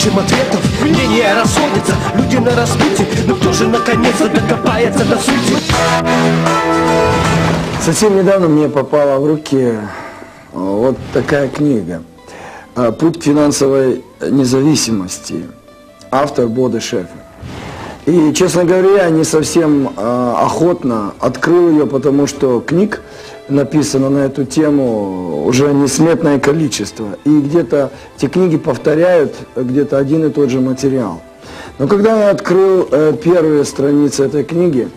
ищем ответов, мнения расходятся, люди на распутье, но кто же наконец-то докопается до сути? Совсем недавно мне попала в руки вот такая книга «Путь к финансовой независимости». Автор Bodo Schaefer. И, честно говоря, я не совсем охотно открыл ее, потому что книг написано на эту тему уже несметное количество. И где-то эти книги повторяют где-то один и тот же материал. Но когда я открыл первые страницы этой книги,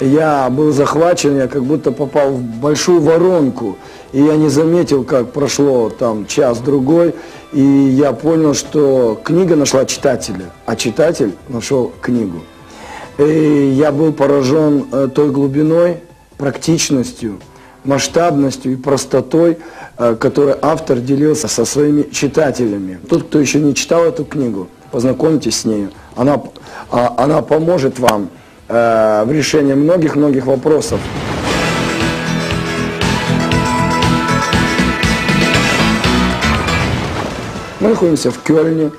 я был захвачен, я как будто попал в большую воронку. И я не заметил, как прошло там час-другой, и я понял, что книга нашла читателя, а читатель нашел книгу. И я был поражен той глубиной, практичностью, масштабностью и простотой, которой автор делился со своими читателями. Тот, кто еще не читал эту книгу, познакомьтесь с нею. Она поможет вам в решении многих-многих вопросов. Мы находимся в Кёльне,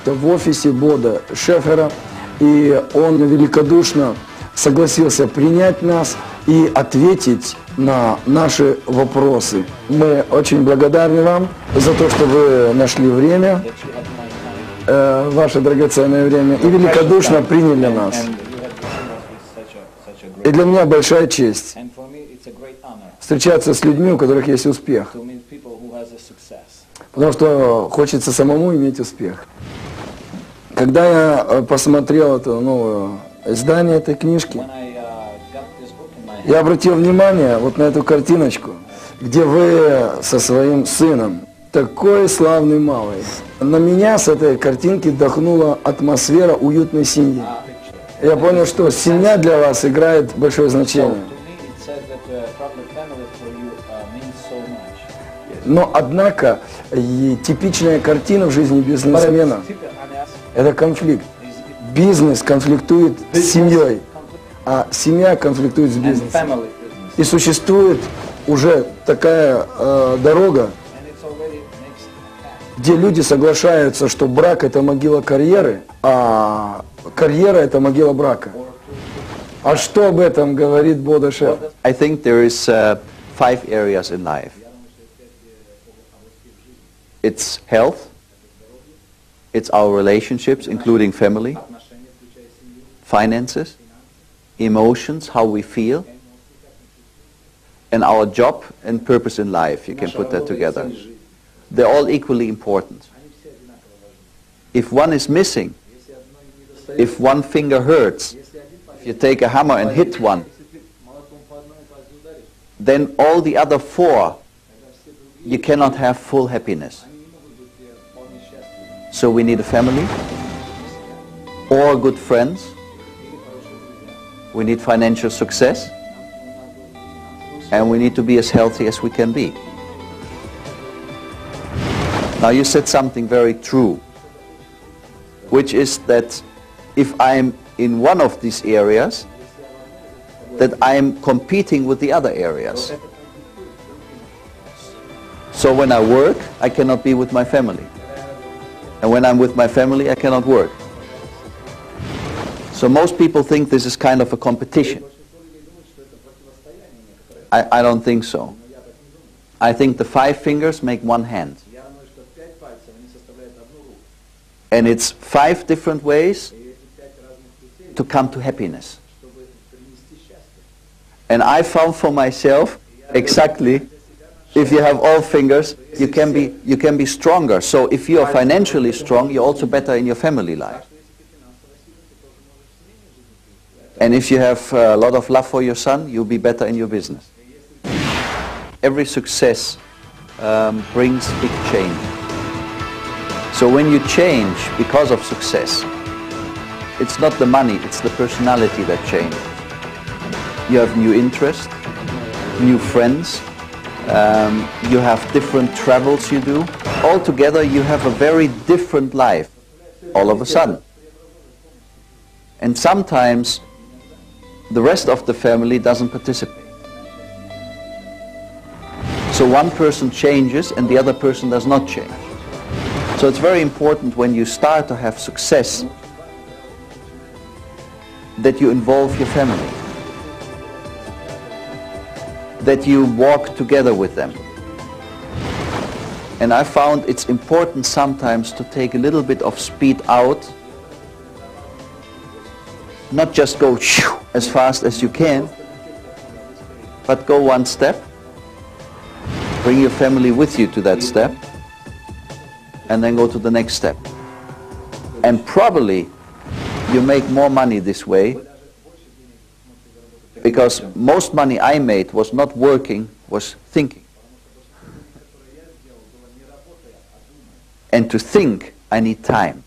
в офисе Бода Шефера, и он великодушно согласился принять нас и ответить на наши вопросы. Мы очень благодарны вам за то, что вы нашли время, ваше драгоценное время, и великодушно приняли нас. И для меня большая честь встречаться с людьми, у которых есть успех. Потому что хочется самому иметь успех. Когда я посмотрел это новое издание этой книжки, я обратил внимание вот на эту картиночку, где вы со своим сыном. Такой славный малый. На меня с этой картинки вдохнула атмосфера уютной семьи. Я понял, что семья для вас играет большое значение. Но, однако, типичная картина в жизни бизнесмена – это конфликт. Бизнес конфликтует с семьей, а семья конфликтует с бизнесом. И существует уже такая дорога, где люди соглашаются, что брак – это могила карьеры, а карьера – это могила брака. А что об этом говорит Bodo Schaefer? I think there is 5 areas in life. It's health, it's our relationships, including family, finances, emotions, how we feel, and our job and purpose in life. You can put that together. They're all equally important. If one is missing, if one finger hurts, if you take a hammer and hit one, then all the other 4, you cannot have full happiness. So we need a family, or good friends, we need financial success, and we need to be as healthy as we can be. Now you said something very true, which is that if I'm in one of these areas, that I'm competing with the other areas. So when I work, I cannot be with my family. And when I'm with my family, I cannot work. So most people think this is kind of a competition. I don't think so. I think the 5 fingers make one hand. And it's 5 different ways to come to happiness. And I found for myself exactly, if you have all fingers, you can be stronger. So if you are financially strong, you're also better in your family life. And if you have a lot of love for your son, you'll be better in your business. Every success brings big change. So when you change because of success, it's not the money, it's the personality that changes. You have new interests, new friends, you have different travels you do. Altogether you have a very different life all of a sudden. And sometimes the rest of the family doesn't participate. So one person changes and the other person does not change. So it's very important when you start to have success that you involve your family, that you walk together with them. And I found it's important sometimes to take a little bit of speed out, not just go as fast as you can, but go one step, bring your family with you to that step, and then go to the next step. And probably you make more money this way, because most money I made was not working, was thinking. And to think, I need time.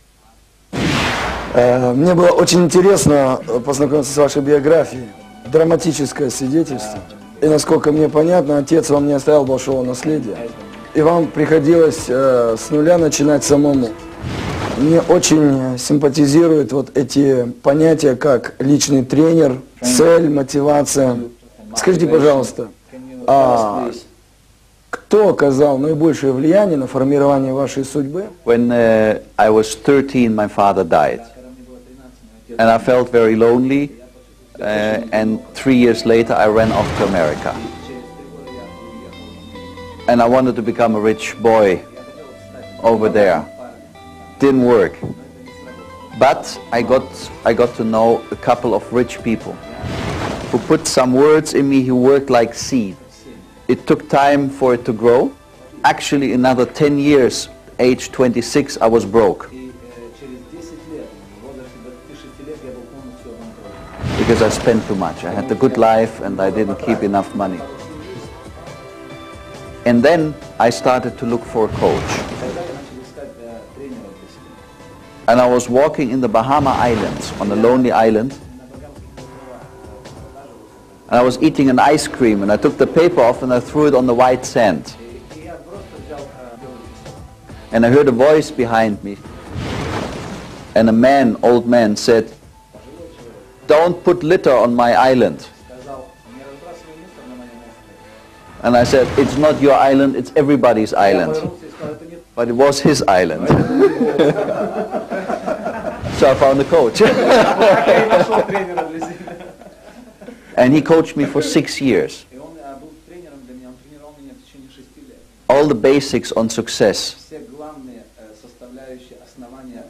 Мне было очень интересно познакомиться с вашей биографией. Драматическое свидетельство. И насколько мне понятно, отец вам не оставил большого наследия. И вам приходилось с нуля начинать самому. Мне очень симпатизируют вот эти понятия, как личный тренер, цель, мотивация. Скажите, пожалуйста, кто оказал наибольшее влияние на формирование вашей судьбы? When I was 13, my father died. And I felt very lonely. And 3 years later, I ran off to America. And I wanted to become a rich boy over there. Didn't work. But I got to know a couple of rich people who put some words in me who worked like seed. It took time for it to grow. Actually, another 10 years, age 26, I was broke. Because I spent too much. I had a good life and I didn't keep enough money. And then I started to look for a coach. And I was walking in the Bahama Islands, on a lonely island. And I was eating an ice cream and I took the paper off and I threw it on the white sand. And I heard a voice behind me. And a man, old man, said, "Don't put litter on my island." And I said, "It's not your island, it's everybody's island." But it was his island. So I found a coach. And he coached me for 6 years. All the basics on success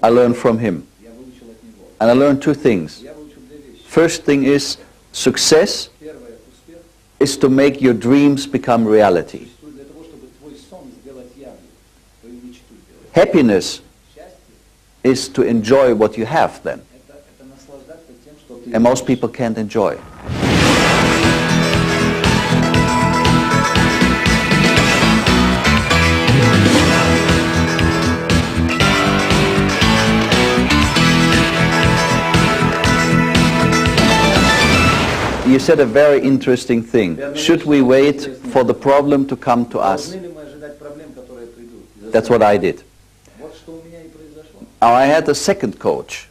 I learned from him. And I learned two things. First thing is, success is to make your dreams become reality. Happiness is to enjoy what you have then. And most people can't enjoy. You said a very interesting thing. Should we wait for the problem to come to us? That's what I did. Now, I had a second coach.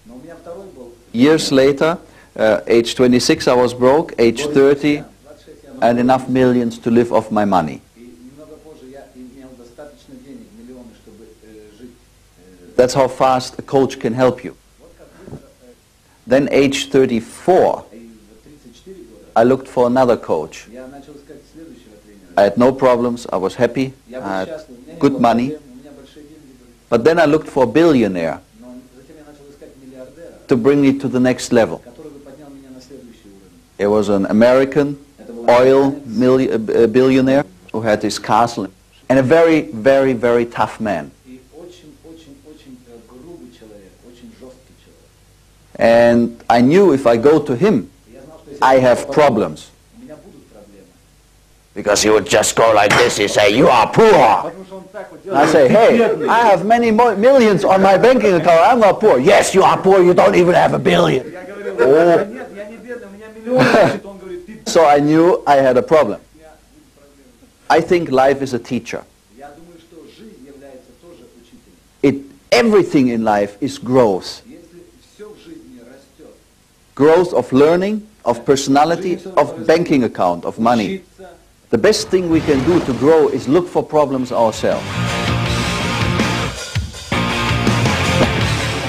Years later, age 26 I was broke, age 30, and enough millions to live off my money. That's how fast a coach can help you. Then age 34, I looked for another coach. I had no problems, I was happy, I had good money. But then I looked for a billionaire to bring me to the next level. It was an American oil billionaire who had his castle, and a very, very, very tough man. And I knew if I go to him, I have problems. Because he would just go like this, he'd say, "You are poor." I say, "Hey, I have many millions on my banking account, I'm not poor." "Yes, you are poor, you don't even have a billion." Oh. So I knew I had a problem. I think life is a teacher. Everything in life is growth. Growth of learning, of personality, of banking account, of money. The best thing we can do to grow is look for problems ourselves.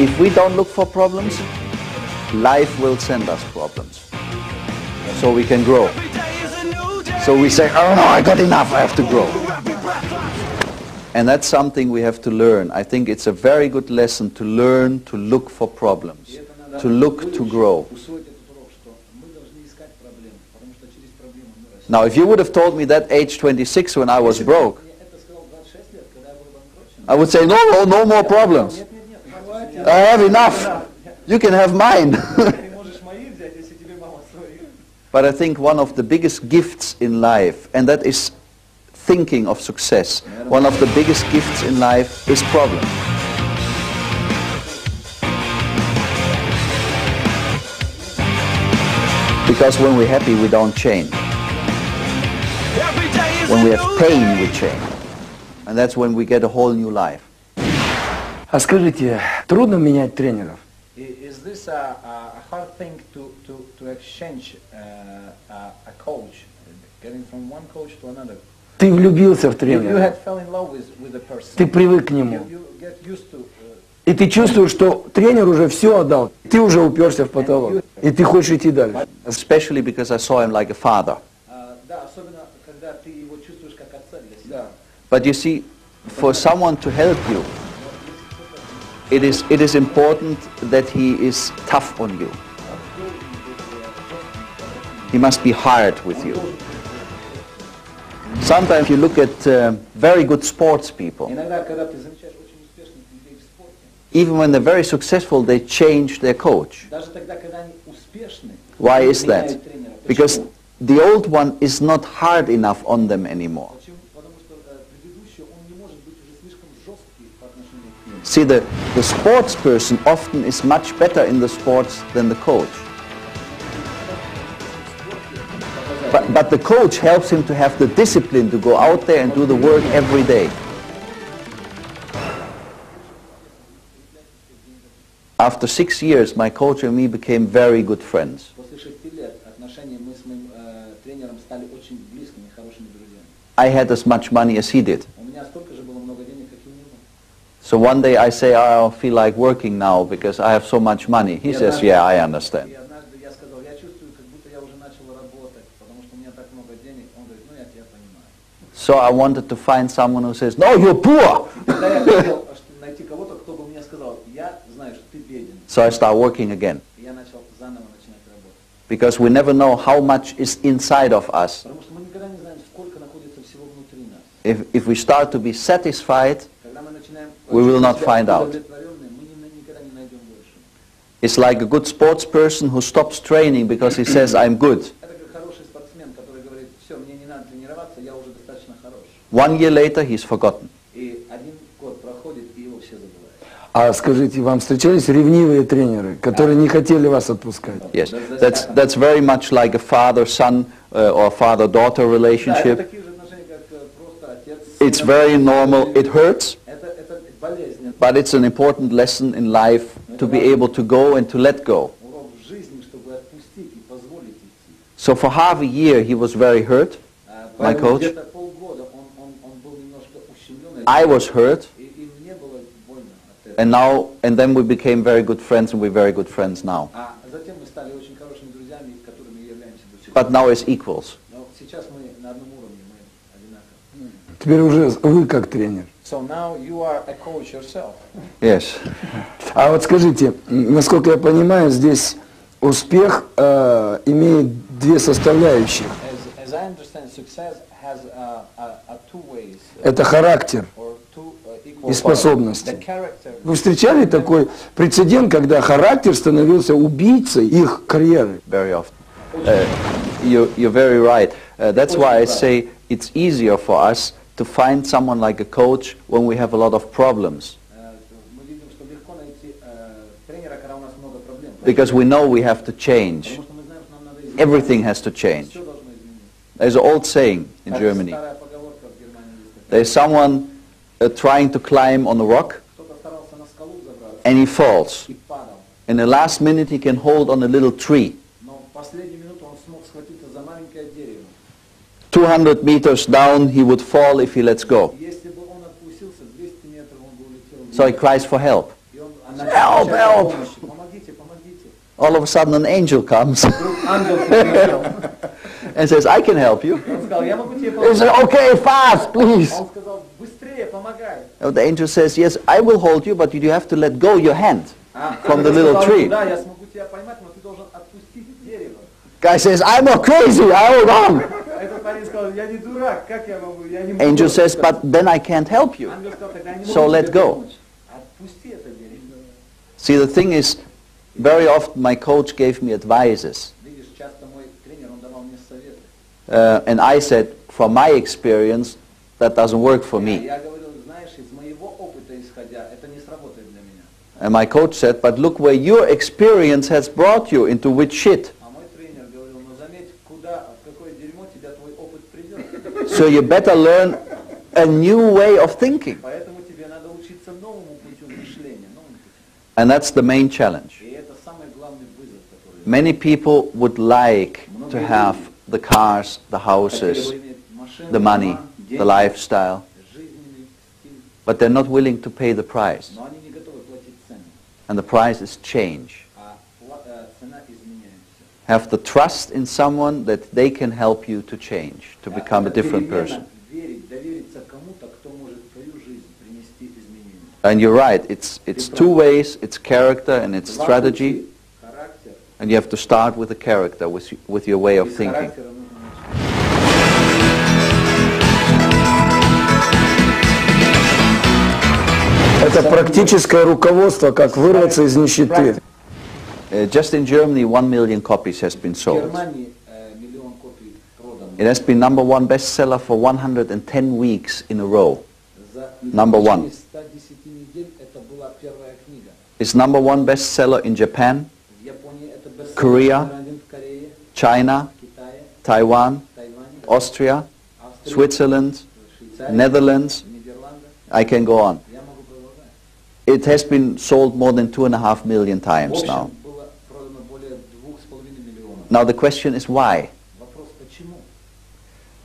If we don't look for problems, life will send us problems. So we can grow. So we say, oh no, I got enough, I have to grow. And that's something we have to learn. I think it's a very good lesson to learn to look for problems, to look to grow. Now, if you would have told me that age 26 when I was broke, I would say, no more problems. I have enough. You can have mine. But I think one of the biggest gifts in life, and that is thinking of success, one of the biggest gifts in life is problems. Because when we're happy, we don't change. When we have pain, we change. And that's when we get a whole new life. А скажите, трудно менять тренеров? Is this a hard thing to exchange a coach, getting from one coach to another? Ты влюбился в You тренера, had fell in love with the person. ты привык к нему. You get used to. И ты чувствуешь, что тренер уже все отдал. Ты уже уперся в потолок. И ты хочешь идти дальше. Especially because I saw him like a father. Да, особенно когда ты его чувствуешь как отца для себя. But you see, for someone to help you, it is important that he is tough on you. He must be hard with you. Sometimes you look at very good sports people. Иногда, когда ты замечаешь очень успешных людей в спорте, Even when they're very successful, they change their coach. даже тогда, когда они успешны, Why они is that? меняют тренера. Because Почему? the old one is not hard enough on them anymore. Почему? Потому что предыдущий, он не может быть уже слишком жесткий по отношению к ним. See, the sports person often is much better in the sports than the coach. But the coach helps him to have the discipline to go out there and do the work every day. After 6 years, my coach and me became very good friends. После 6 лет отношения мы с моим тренером стали очень близкими, хорошими друзьями. I had as much money as he did. У меня столько же было много денег, как и у него. So one day I say, I don't feel like working now because I have so much money. He says, yeah, I understand. И однажды я сказал, я чувствую, как будто я уже начал работать, потому что у меня так много денег. Он говорит, ну я тебя понимаю. So I wanted to find someone who says, no, you're poor. Тогда я хотел найти кого-то, кто бы мне сказал, я знаю, что ты беден. So I start working again. И я начал заново начинать работать. Because we never know how much is inside of us. Потому что мы никогда не знаем, сколько находится всего внутри нас. If we start to be satisfied, Когда мы начинаем We will not чувствовать find себя out. удовлетворенными, мы никогда не найдем больше. it's like a good sports person who stops training because he says, I'm good. Это как хороший спортсмен, который говорит, все, мне не надо тренироваться, я уже достаточно хорош. 1 year later, he's forgotten. И 1 год проходит, и его все забывают. А скажите, вам встречались ревнивые тренеры, которые не хотели вас отпускать? Yes, that's very much like a father-son or father-daughter Да, это relationship. такие же отношения, как просто отец. It's very normal. It hurts, Это болезнь, but it's an important lesson in life to be able to go and to let go. урок в жизни, чтобы отпустить и позволить идти. So for half a year, he was very hurt, my Поэтому coach. где-то полгода он был немножко ущемлен. I was hurt, И мне было больно от этого. and then we became very good friends, and we're very good friends now. А затем мы стали очень хорошими друзьями, которыми являемся до сих пор. But now as equals. Но сейчас мы на одном уровне, мы одинаковы. Теперь уже вы как тренер. So now you are a coach yourself. Yes. А вот скажите, насколько я понимаю, здесь успех имеет две составляющих. As I understand, success has two ways. Это характер Or two equal и способности. The character. Вы встречали такой прецедент, когда характер становился убийцей их карьеры? Very often. You're very right. That's why I say it's easier for us to find someone like a coach when we have a lot of problems. Мы видим, что легко найти тренера, когда у нас много проблем. Because we know we have to change. Потому что мы знаем, что нам надо изменить. Everything has to change. Все должно измениться. There's an old saying in Germany. Старая поговорка в Германии есть такая. There's someone trying to climb on a rock Кто-то старался на скалу забраться and he falls. и падал. In the last minute he can hold on a little tree. Но в последнюю минуту он смог схватиться за маленькое дерево. 200 meters down he would fall if he lets go. Если бы он отпустился 200 метров, он бы улетел. So he cries for help. И он, а Help, help! Помогите, помогите. All of a sudden an angel comes Ангел пришел. and says, I can help you. Он сказал, я могу тебе He помочь. said, okay, fast, please. Он сказал, быстрее, помогай. The angel says, yes, I will hold you, but you have to let go your hand from the little tree. Да, я смогу тебя поймать, но ты должен отпустить дерево. Guy says, I'm not crazy, I hold on. Этот парень сказал, я не дурак, как я могу, я не могу. Angel says, but then I can't help you. Ангел сказал, тогда я не So могу let тебе go. помочь. Отпусти это дерево. See, the thing is, very often my coach gave me advices. Видишь, часто мой тренер, он давал мне советы. And I said, from my experience, that doesn't work for me. Я говорил, знаешь, из моего опыта исходя, это не сработает для меня. And my coach said, but look where your experience has brought you, into which shit. А мой тренер говорил, ну заметь, куда, в какое дерьмо тебя твой опыт привел. So you better learn a new way of thinking. Поэтому тебе надо учиться новому путю мышления, новому путю. And that's the main challenge. И это самый главный вызов, который... Many people would like to have the cars, the houses, the money, the lifestyle, жизненный стиль, but they're not willing to pay the price. но они не готовы платить цену. And the price is change. А цена изменяется. Have the trust in someone that they can help you to change, to become a different person. Верить, довериться кому-то, кто может твою жизнь принести изменения. And you're right, it's two ways, it's character and it's Два strategy, пути, характер, and you have to start with the character, with your way of без thinking. характера нужно начать. Это практическое руководство, как вырваться из нищеты. Just in Germany, 1 million copies has been В sold. Германии миллион копий продано. It has been number one bestseller for 110 weeks in a row. За Number one. 110 недель это была первая книга. It's number one bestseller in Japan, В Японии это бестселлер Korea, номер один, в Корее, China, Китае, Taiwan, Тайване, Austria, Австрии, Switzerland, Швейцарии, Netherlands. Нидерландах. I can go on. Я могу продолжать. It has been sold more than 2.5 million В times общем, now. было продано более 2,5 миллионов. Now the question is why? Вопрос, почему?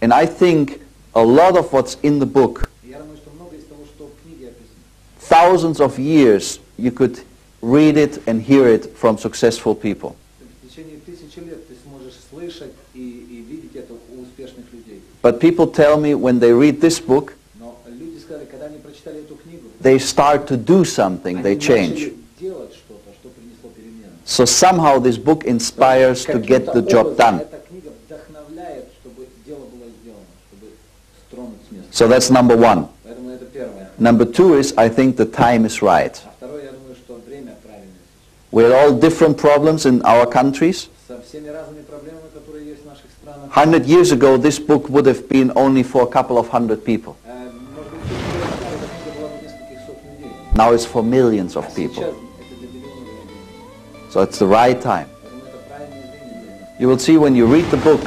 And I think a lot of what's in the book, Я думаю, что много из того, что в книге описано, thousands of years, you could read it and hear it from successful people. в течение тысячи лет ты сможешь слышать и видеть это у успешных людей. But people tell me when they read this book, Но люди сказали, когда они прочитали эту книгу, they start to do something, they они change. начали делать что-то, что принесло перемены. So somehow this book inspires to get the job done. Эта книга вдохновляет, чтобы дело было сделано, чтобы стронуть с места. So that's number one. Поэтому это первое. Number two is I think the time is right. А второе, я думаю, что время правильное сейчас. We had all different problems in our countries. Со всеми разными проблемами, которые есть в наших странах. 100 years ago, this book would have been only for a couple of hundred people. Может быть, эта книга была бы нескольких сотен людей. Now it's for millions of А people. сейчас это для миллионов людей. So it's the right time. Поэтому это правильное время для нас. You will see when you read the book,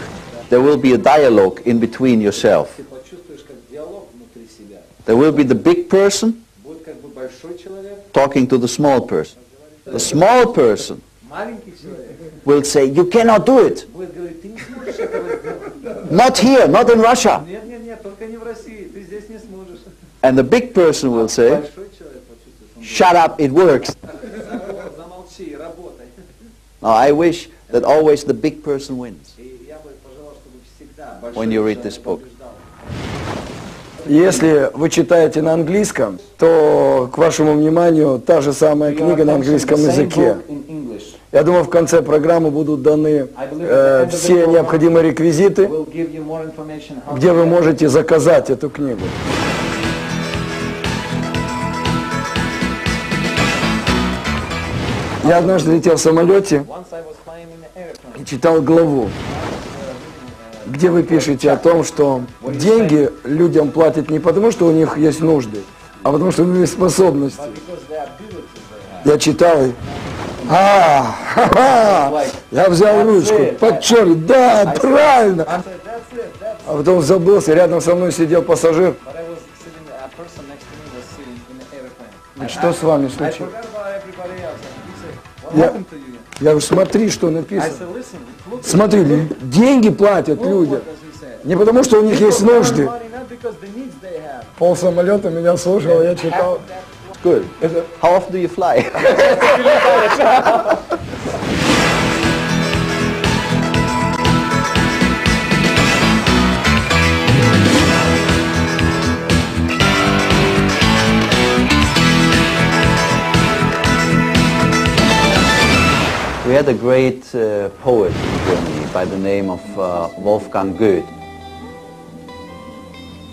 there will be a dialogue in between yourself. Ты почувствуешь как диалог внутри себя. There will be the big person Будет как бы большой человек, talking to the small person. The small person маленький человек. will say, you cannot do it. Будет говорить, ты не сможешь этого сделать. Not here, not in Russia. Нет, нет, нет, только не в России, ты здесь не сможешь. And the big person will say, Большой человек почувствует, он shut up, it works. говорит, замолчи, работай. Now I wish that always the big person wins И я бы пожелал, чтобы всегда большой when you read человек this book. побеждал. Если вы читаете на английском, то к вашему вниманию та же самая книга на английском языке. Я думаю, в конце программы будут даны все необходимые реквизиты, We'll give you more information how где вы можете заказать эту книгу. Я однажды летел в самолете Once I was flying in the airplane. и читал главу, где вы пишете о том, что деньги людям платят не потому, что у них есть нужды, а потому, что у них есть способности. Because the abilities they have. Я читал и... Я взял ручку, подчеркнул, да, правильно. I said, that's it, that's А потом забылся, рядом со мной сидел пассажир. But I was sitting, a person next to me was sitting in the airplane. Говорит, что с вами I случилось? forgot about everybody else. And he said, what Я, happened to you? я говорю, смотри, что I написано. said, listen, look, Смотри, деньги платят look людям. what does he say. Не потому, что у них есть Because they earn нужды. money, not because the needs they have. Пол самолета меня слушал, я читал. Half of that Good. How often do you fly? We had a great poet in Germany by the name of Wolfgang Goethe.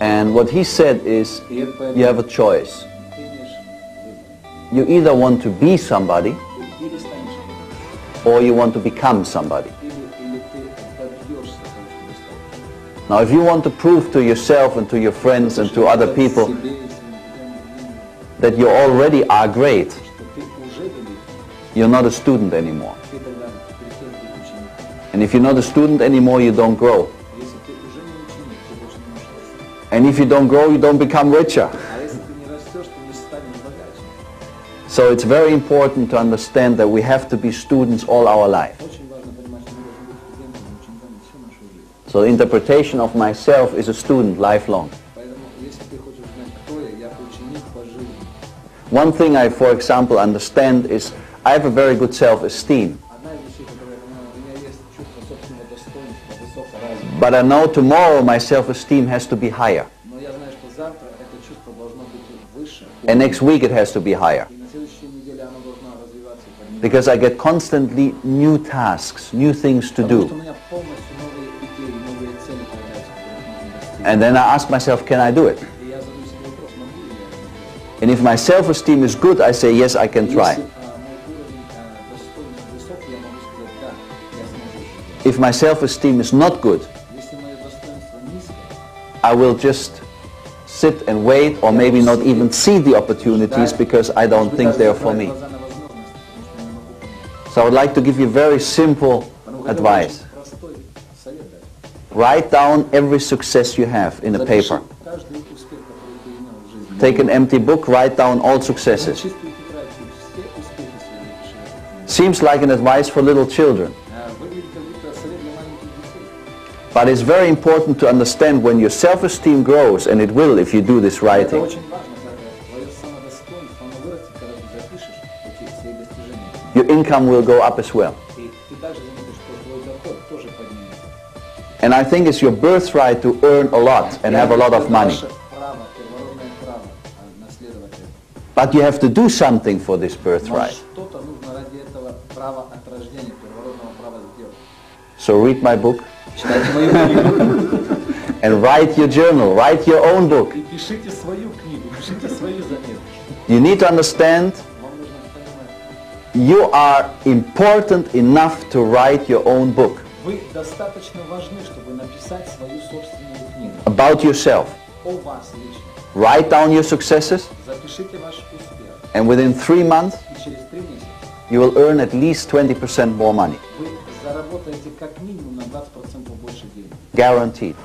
And what he said is, you have a choice. You either want to be somebody, or you want to become somebody. Now, if you want to prove to yourself and to your friends and to other people that you already are great, you're not a student anymore. And if you're not a student anymore, you don't grow. And if you don't grow, you don't become richer. So it's very important to understand that we have to be students all our life. So the interpretation of myself is a student lifelong. One thing I, for example, understand is I have a very good self-esteem. But I know tomorrow my self-esteem has to be higher. And next week it has to be higher. Because I get constantly new tasks, new things to do. And then I ask myself, can I do it? And if my self-esteem is good, I say, yes, I can try. If my self-esteem is not good, I will just sit and wait, or maybe not even see the opportunities because I don't think they're for me. So I would like to give you very simple advice. Write down every success you have in a paper. Take an empty book, write down all successes. Seems like an advice for little children. But it's very important to understand when your self-esteem grows, and it will if you do this writing, your income will go up as well. And I think it's your birthright to earn a lot and have a lot of money. But you have to do something for this birthright. So read my book. And write your journal, write your own book. You need to understand you are important enough to write your own book about yourself. Write down your successes, and within 3 months you will earn at least 20% more money. Guaranteed.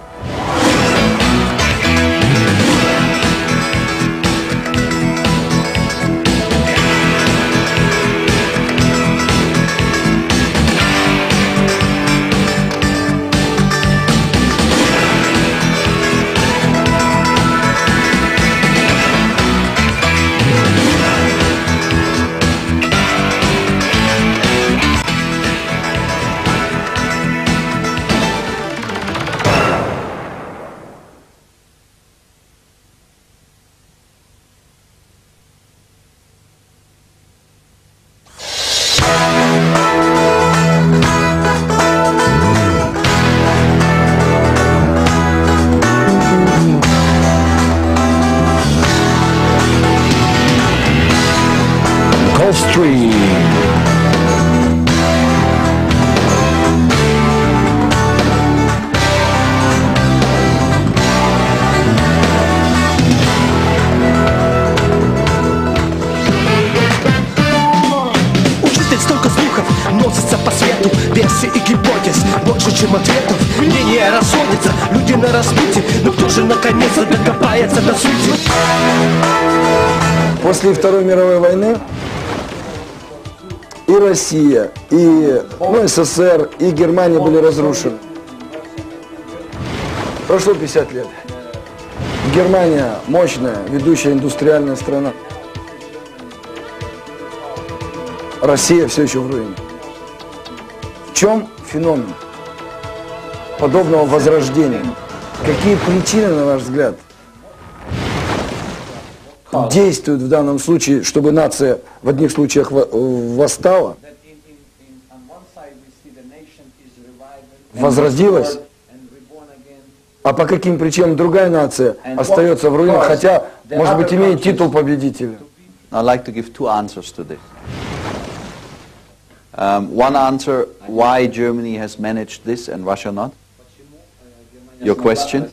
версий и гипотез больше, чем ответов. Мнения расходятся, люди на распутье, но кто же наконец-то докопается до сути? После Второй мировой войны и Россия, и СССР, и Германия были разрушены. Прошло 50 лет. Германия мощная, ведущая индустриальная страна. Россия все еще в руине. В чем феномен подобного возрождения? Какие причины, на ваш взгляд, действуют в данном случае, чтобы нация в одних случаях восстала, возродилась, а по каким причинам другая нация остается в руинах, хотя, может быть, имеет титул победителя? I'd like to give two answers to this. One answer, why Germany has managed this and Russia not? Your question.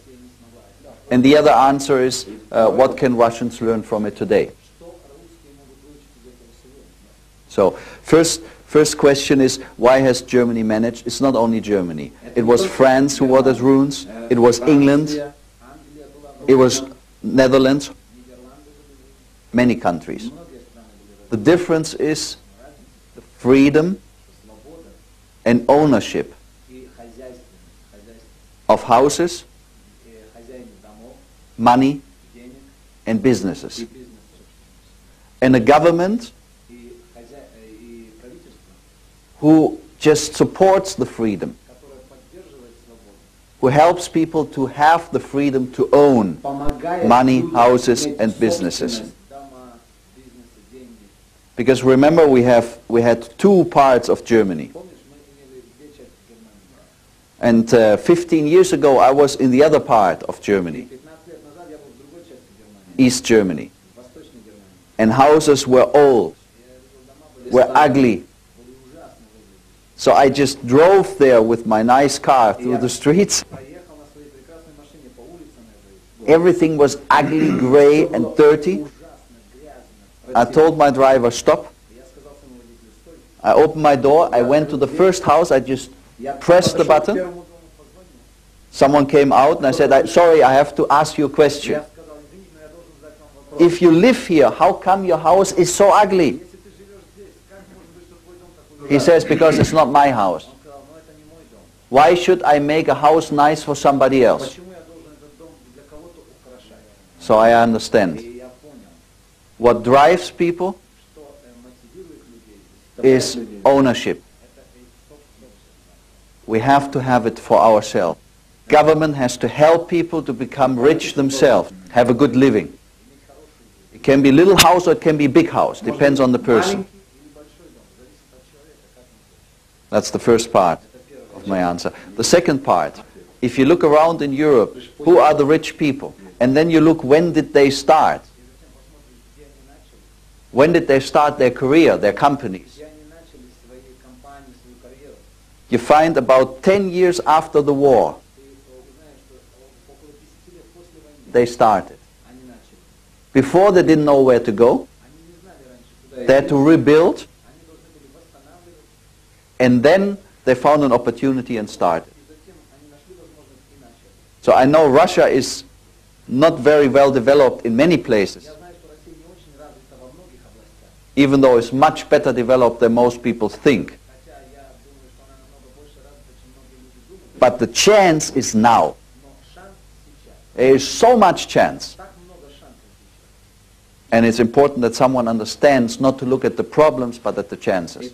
And the other answer is, what can Russians learn from it today? So, first question is, why has Germany managed? It's not only Germany. It was France who was at ruins. It was England. It was Netherlands. Many countries. The difference is the freedom and ownership of houses, money, and businesses. And a government who just supports the freedom, who helps people to have the freedom to own money, houses, and businesses. Because remember, we had two parts of Germany. And 15 years ago, I was in the other part of Germany, East Germany. And houses were old, were ugly. So I just drove there with my nice car through the streets. Everything was ugly, gray, and dirty. I told my driver, stop. I opened my door, I went to the first house, I just pressed the button. Someone came out and I said, sorry, I have to ask you a question. If you live here, how come your house is so ugly? He says, because it's not my house. Why should I make a house nice for somebody else? So I understand. What drives people is ownership. We have to have it for ourselves. Government has to help people to become rich themselves, have a good living. It can be little house or it can be big house, depends on the person. That's the first part of my answer. The second part, if you look around in Europe, who are the rich people? And then you look, when did they start? When did they start their career, their companies? You find about 10 years after the war, they started. Before, they didn't know where to go. They had to rebuild. And then they found an opportunity and started. So I know Russia is not very well developed in many places, even though it's much better developed than most people think. But the chance is now. There is so much chance. And it's important that someone understands not to look at the problems, but at the chances.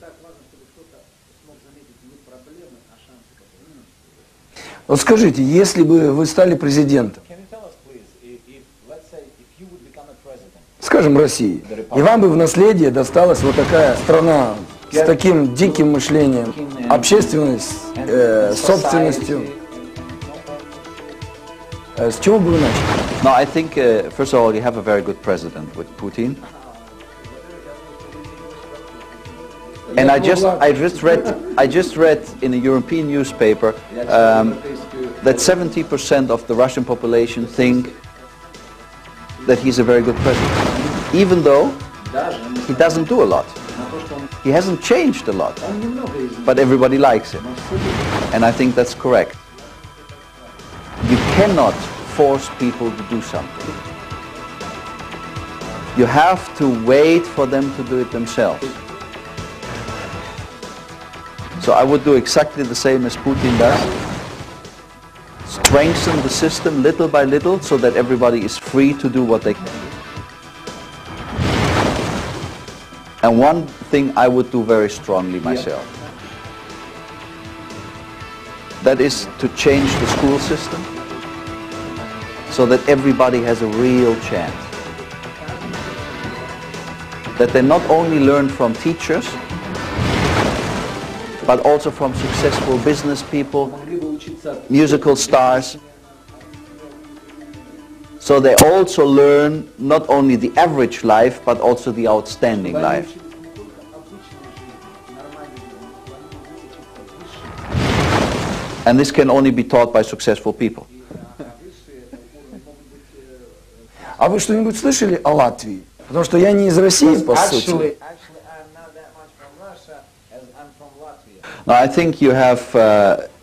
Вот скажите, если бы вы стали президентом, скажем, России, и вам бы в наследие досталась вот такая страна с таким диким мышлением, общественность, собственностью, с чего бы вы начали? No, I think, first of all, you have a very good president with Putin. And I just read in a European newspaper that 70% of the Russian population think that he's a very good president, even though he doesn't do a lot. He hasn't changed a lot, but everybody likes him. And I think that's correct. You cannot force people to do something. You have to wait for them to do it themselves. So I would do exactly the same as Putin does. Strengthen the system little by little so that everybody is free to do what they can. And one thing I would do very strongly myself. That is to change the school system so that everybody has a real chance. That they not only learn from teachers, but also from successful business people, musical stars. So they also learn not only the average life, but also the outstanding life. And this can only be taught by successful people. А вы что-нибудь слышали о Латвии? Потому что я не из России, по сути. Actually, I'm not that much from Russia, as I'm from Latvia. Now, I think you have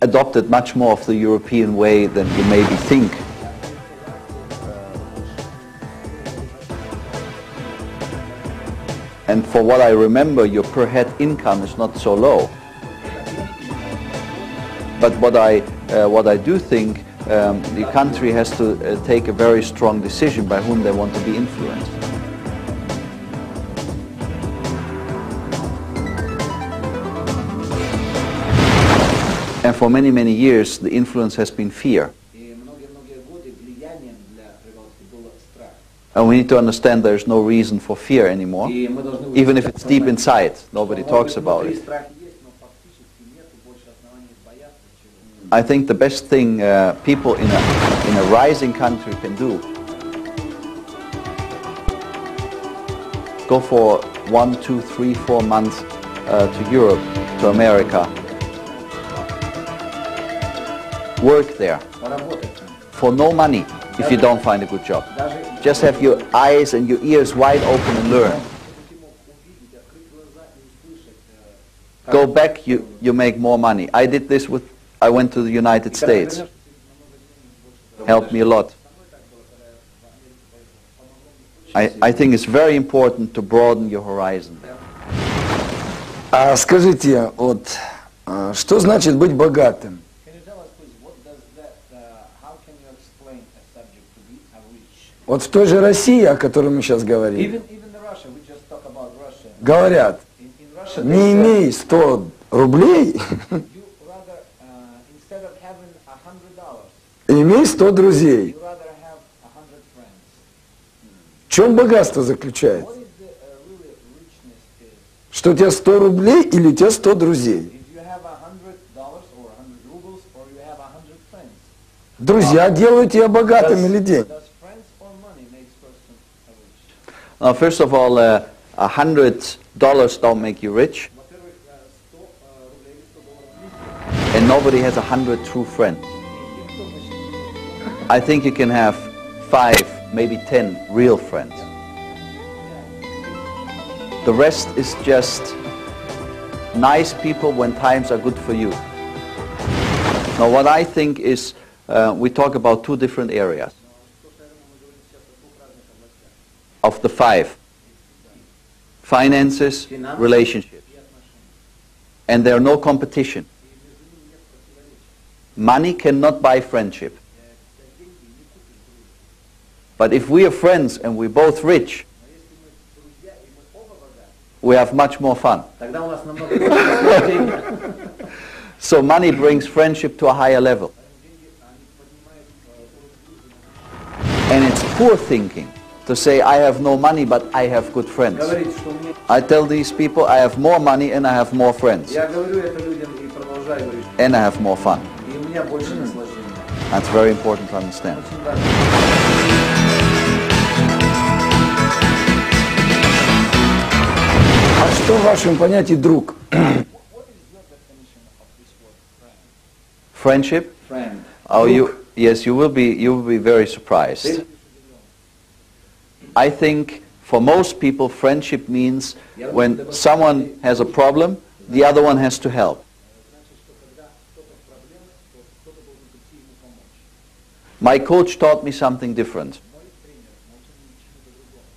adopted much more of the European way than you maybe think. And for what I remember, your per head income is not so low. But what I do think, the country has to take a very strong decision by whom they want to be influenced. And for many, many years, the influence has been fear. And we need to understand there's no reason for fear anymore, even if it's deep inside. Nobody talks about it. I think the best thing people in a rising country can do, go for 1, 2, 3, 4 months to Europe, to America, work there for no money if you don't find a good job. Just have your eyes and your ears wide open and learn. Go back, you make more money. I did this I went to the United States. Helped me a lot. I think it's very important to broaden your horizon. А скажите, вот, что значит быть богатым? Can you tell us, please, what does that, how can you explain a subject to be a rich? Вот в той же России, о которой мы сейчас говорим, Even the Russia, we just talk about Russia. говорят, In Russia, не имей 100 рублей, you rather, instead of having $100, имей 100 друзей. you rather have 100 friends. В чем богатство заключается? What is the really richness is? Что у тебя 100 рублей или у тебя 100 друзей? If you have $100 or 100 rubles, or you have 100 friends. Друзья делают тебя богатым или деньги? Does friends or money makes person rich? Now, first of all, $100 don't make you rich, and nobody has 100 true friends. I think you can have 5, maybe 10 real friends. The rest is just nice people when times are good for you. Now, what I think is, we talk about 2 different areas of the 5. Finances, relationships. And there are no competition. Money cannot buy friendship. But if we are friends and we're both rich, we have much more fun. So money brings friendship to a higher level. And it's poor thinking to say, I have no money, but I have good friends. I tell these people, I have more money and I have more friends. And I have more fun. That's very important to understand. А что в вашем понятии друг? Friendship? Friend. Oh, yes, you will be very surprised. I think for most people, friendship means when someone has a problem, the other one has to help. My coach taught me something different.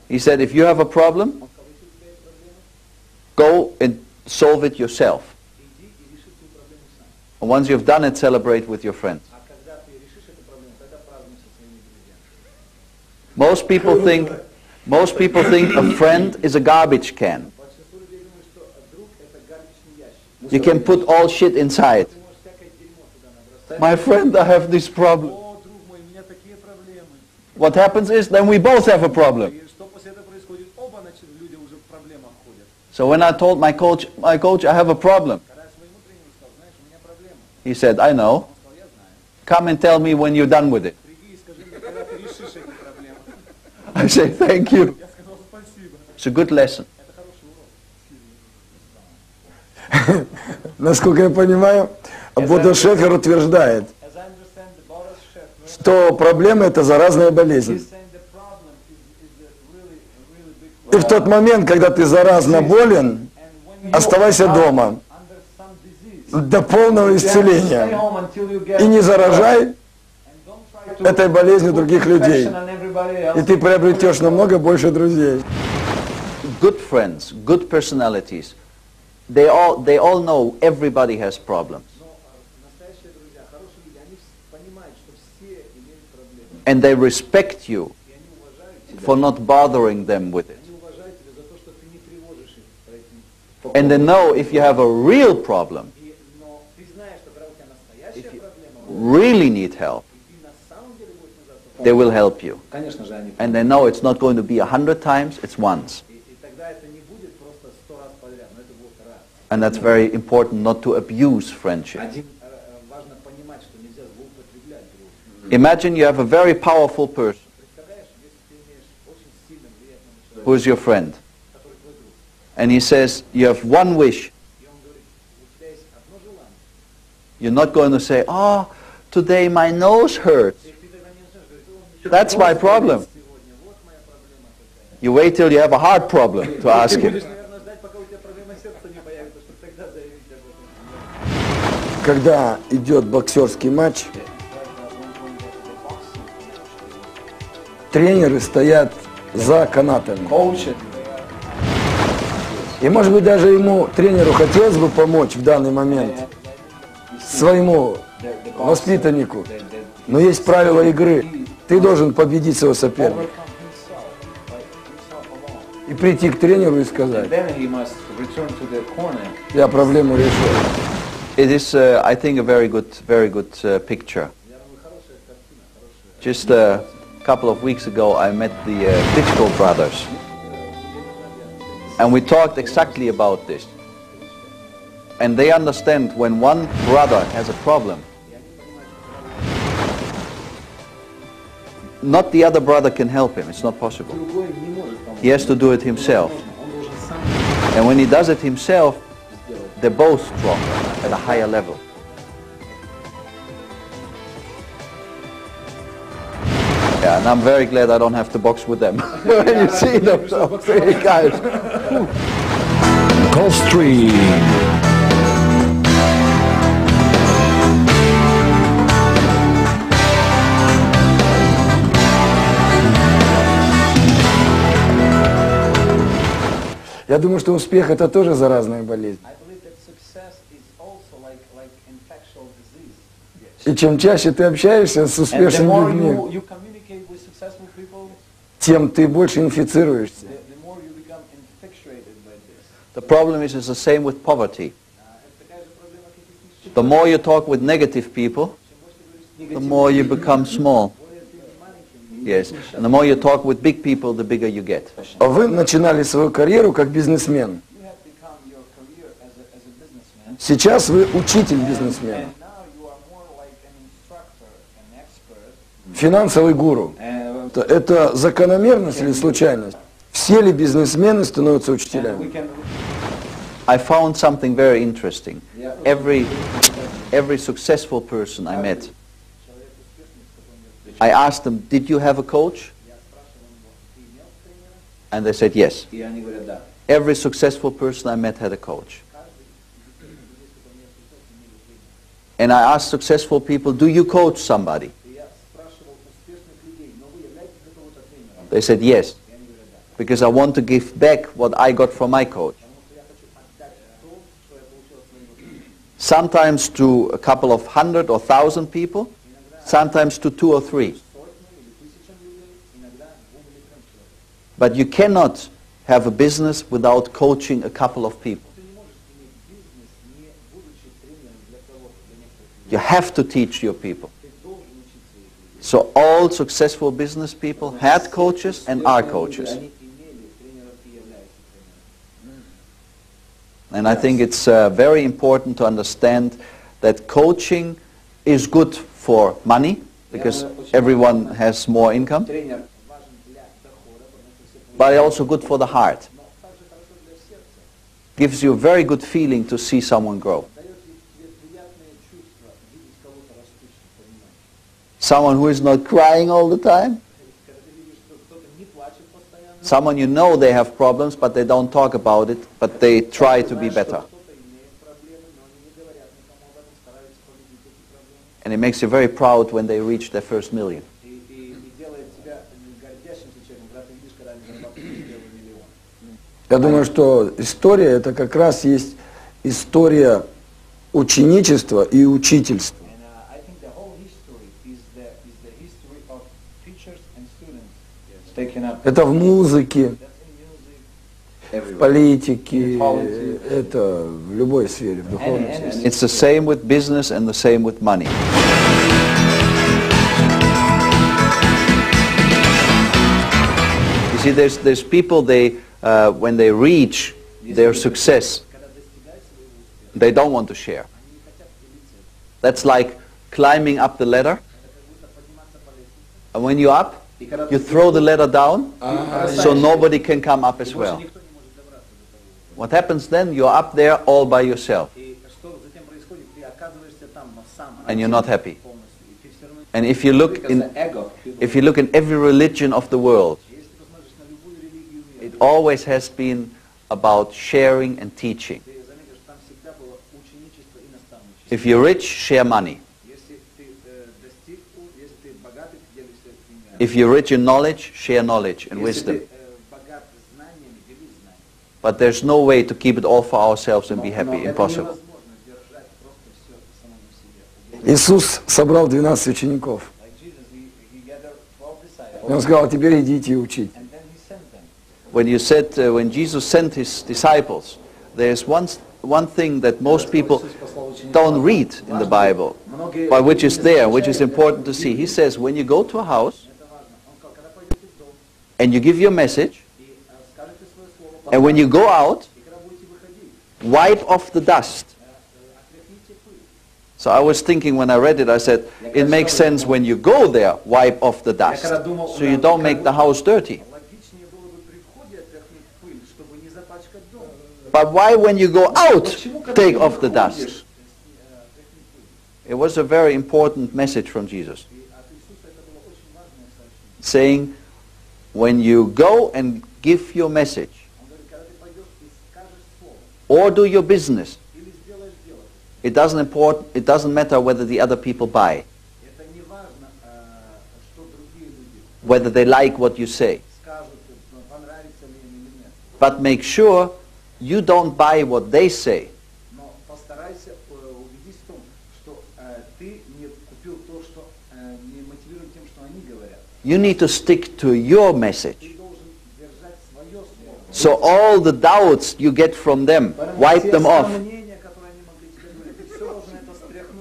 He said, if you have a problem, go and solve it yourself. And once you've done it, celebrate with your friends. Most people think a friend is a garbage can. You can put all shit inside. My friend, I have this problem. О, друг мой, у меня такие проблемы. What happens is, then we both have a problem. И что после этого происходит? Оба люди уже в проблемах ходят. So when I told my coach, I have a problem. Когда я своему тренеру сказал, знаешь, у меня проблема. He said, I know. Он сказал, я знаю. Come and tell me when you're done with it. Приди и скажи мне, когда ты решишь эти проблемы. I say, thank you. Я сказал, спасибо. It's a good lesson. Это хороший урок. Насколько я понимаю, Бодо Шефер утверждает, As I understand, the Bodo Schaefer, что проблема это заразная болезнь. he's saying the problem is a really big И в тот момент, когда ты заразно болен, And when you оставайся are дома under some disease, до полного you have to stay исцеления. home until you get И не заражай and don't try to этой болезнью других людей. infection on everybody И else. ты приобретешь намного больше друзей. Good friends, good personalities, they all know everybody has problems. Но настоящие друзья, хорошие люди, они понимают, что все имеют проблемы. And they respect you И они уважают тебя. for not bothering them with it. Они уважают тебя за то, что ты не тревожишь их по этим. And they know if you have a real problem, Но ты знаешь, что когда у тебя настоящая проблема, really need help, и ты на самом деле будешь нуждаться в they will help you. Конечно же, они And they know it's not going to be 100 times, it's once. И тогда это не будет просто 100 раз подряд, но это будет раз. And that's very important not to abuse friendship. Важно понимать, что нельзя злоупотреблять другом. Imagine you have a very powerful person Представляешь, если ты имеешь очень сильно влиятельного человека, who is your friend, который твой друг, and he says, you have one wish. и он говорит, у тебя есть одно желание, You're not going to say, oh, today my nose hurts. и ты тогда не начнешь говорить, о, ничего, That's my problem. сегодня, вот моя проблема такая. You wait till you have a heart problem to ask Ты him. будешь, наверное, ждать, пока у тебя проблема сердца не появится, чтобы тогда заявить об этом. Когда идет боксерский матч, тренеры стоят за канатами. Коучи. И может быть даже ему, тренеру, хотелось бы помочь в данный момент своему воспитаннику. Но есть правила игры. Ты должен победить своего соперника. И прийти к тренеру и сказать, Then he must return to the corner. я проблему решил. It is, I think, a very good picture. Just a couple of weeks ago, I met the Klitschko brothers, and we talked exactly about this. And they understand when one brother has a problem, not the other brother can help him. It's not possible. Другой не может помочь. He has to do it himself. Он должен сам And when he does it himself, сделать. they're both stronger at a higher level. Yeah, and I'm very glad I don't have to box with them. When you see them, so three guys. Gulfstream. Я думаю, что успех это тоже заразная болезнь. I believe that success is also like infectious disease. И чем чаще ты общаешься с And the успешными more людьми, you communicate with successful people, тем ты больше инфицируешься. the more you become infatuated by this. The problem is it's the same with poverty. Это такая же проблема, как и с The more you talk with negative people, the more you become small. Yes, and the more you talk with big people, the bigger you get. Вы начинали свою карьеру как бизнесмен. You have become your career as a businessman, Сейчас вы учитель-бизнесмен, and now you are more like an instructor, an expert. финансовый гуру. Это закономерность или случайность? Все ли бизнесмены становятся We учителями? can, I found something very interesting. Every successful person I met, I asked them, did you have a coach? And they said yes. и они говорят, да. Every successful person I met had a coach. And I asked successful people, do you coach somebody? И я спрашивал успешных людей, но вы являетесь какого-то тренером? They said yes, И они говорят, да. because I want to give back what I got from my coach. Потому что я хочу отдать то, что я получил от своего тренера. Sometimes to a couple of hundred or thousand people, sometimes to 2 or 3. Сотням или тысячам людей, иногда 2 или 3 человек. But you cannot have a business without coaching a couple of people. Ты не можешь иметь бизнес, не You have to teach your people. So all successful business people had coaches and are coaches. And I think it's very important to understand that coaching is good for money, because everyone has more income, but also good for the heart. Gives you a very good feeling to see someone grow. Someone who is not crying all the time. Someone you know they have problems, but they don't talk about it, but they try to be better. And it makes you very proud when they reach their first million. Я думаю, что история это как раз есть история ученичества и учительства. Это в музыке, в политике, это в любой сфере, в духовной сфере. It's the same with business and the same with money. You see, there's people, when they reach their success, they don't want to share. That's like climbing up the ladder. And when you're up, you throw the ladder down, so nobody can come up as well. What happens then? You're up there all by yourself. And you're not happy. And if you look in every religion of the world, it always has been about sharing and teaching. If you're rich, share money. If you're rich in knowledge, share knowledge and wisdom. But there's no way to keep it all for ourselves and be happy. Impossible. Иисус собрал 12 учеников. И Он сказал, теперь идите и учите. When Jesus sent his disciples, there's one thing that most people don't read in the Bible, but which is there, which is important to see. He says, when you go to a house and you give your message, and when you go out, wipe off the dust. So I was thinking when I read it, I said, it makes sense when you go there, wipe off the dust, so you don't make the house dirty. But why when you go out, take off the dust? It was a very important message from Jesus, saying, when you go and give your message, or do your business, it doesn't matter whether the other people buy, whether they like what you say. But make sure you don't buy what they say. You need to stick to your message. So all the doubts you get from them, wipe them off.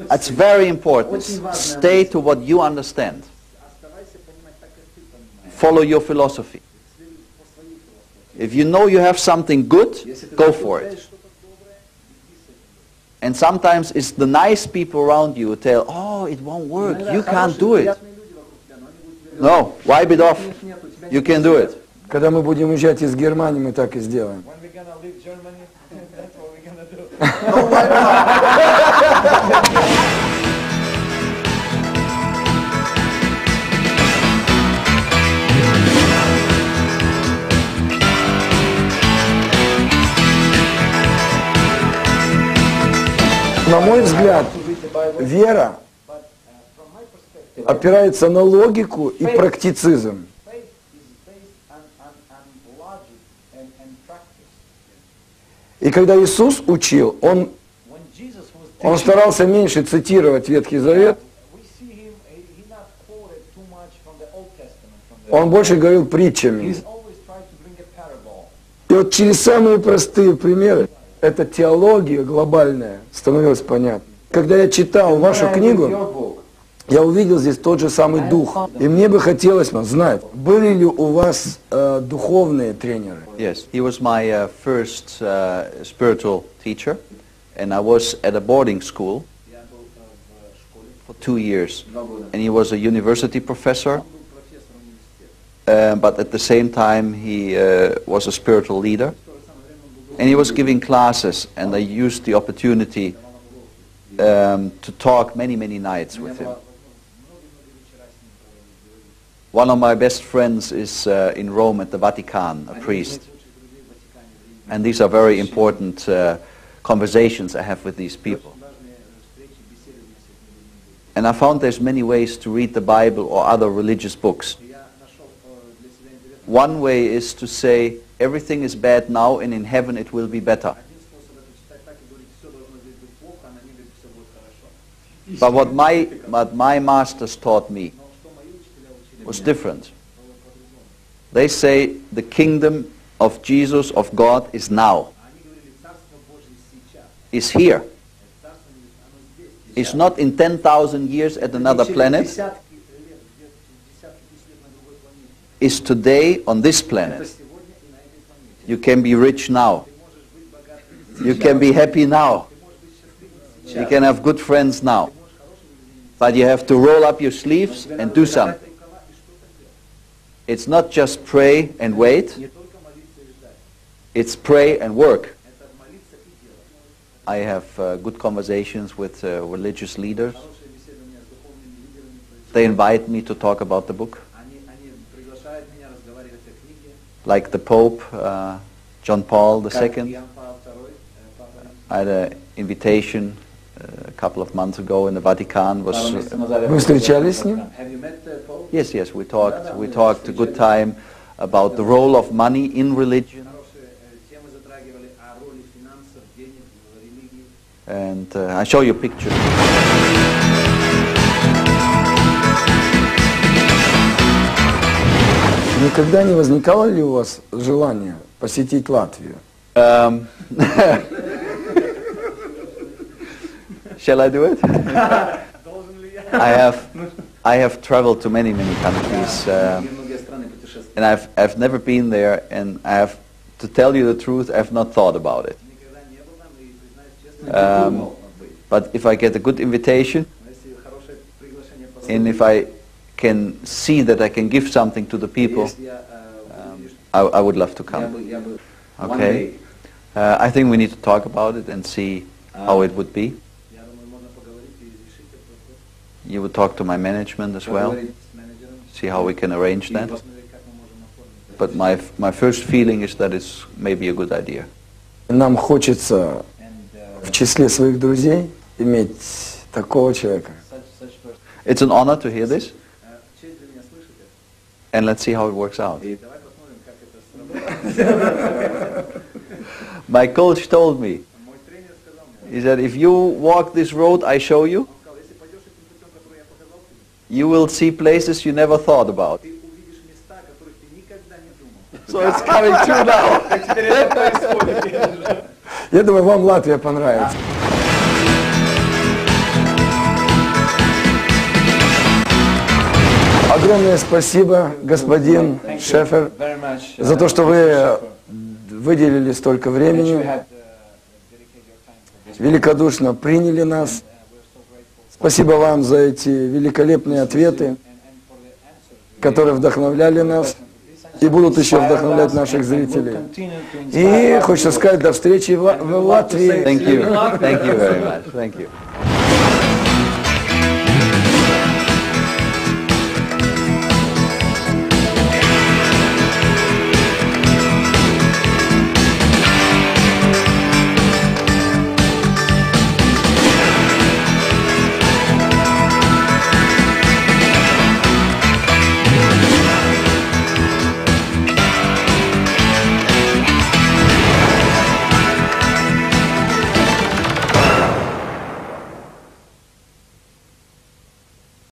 That's very important. Stay to what you understand. Follow your philosophy. If you know you have something good, go for it. And sometimes it's the nice people around you who tell, oh, it won't work, you can't do it. No, wipe it off. You can do it. Когда мы будем уезжать из Германии, мы так и сделаем. На мой взгляд, вера опирается на логику и практицизм. И когда Иисус учил, Он старался меньше цитировать Ветхий Завет, Он больше говорил притчами. И вот через самые простые примеры эта теология глобальная становилась понятна. Когда я читал вашу книгу, я увидел здесь тот же самый дух. И мне бы хотелось знать, были ли у вас духовные тренеры? Yes, he was my first spiritual teacher, and I was at a boarding school for 2 years. And he was a university professor, but at the same time he was a spiritual leader. And he was giving classes, and I used the opportunity to talk many, many nights with him. One of my best friends is in Rome at the Vatican, a priest. And these are very important conversations I have with these people. And I found there's many ways to read the Bible or other religious books. One way is to say, everything is bad now and in heaven it will be better. But what my masters taught me was different. They say the kingdom of Jesus, of God, is now. Is here. It's not in 10,000 years at another planet. It's today on this planet. You can be rich now. You can be happy now. You can have good friends now. But you have to roll up your sleeves and do something. It's not just pray and wait. It's pray and work. I have good conversations with religious leaders. They invite me to talk about the book. Like the Pope, John Paul II. I had an invitation a couple of months ago in the Vatican. Вы встречались с ним? Yes, yes, we talked a good time about the role of money in religion. And I show you a picture. Никогда не возникало ли у вас желание посетить Латвию? Shall I do it? I have traveled to many countries, and I've never been there, and I have to tell you the truth, I've not thought about it. But if I get a good invitation, and if I can see that I can give something to the people, I would love to come. Okay? I think we need to talk about it and see how it would be. You would talk to my management as well, see how we can arrange that. But my first feeling is that it's maybe a good idea. Нам хочется в числе своих друзей иметь такого человека. It's an honor to hear this. And let's see how it works out. My coach told me, he said, if you walk this road I show you, you will see places you never thought about. So it's coming true now. Я думаю, вам Латвия понравится. Огромное спасибо, господин Шефер, за то, что вы выделили столько времени, великодушно приняли нас. Спасибо вам за эти великолепные ответы, которые вдохновляли нас и будут еще вдохновлять наших зрителей. И хочется сказать, до встречи в Латвии. Thank you very much. Thank you.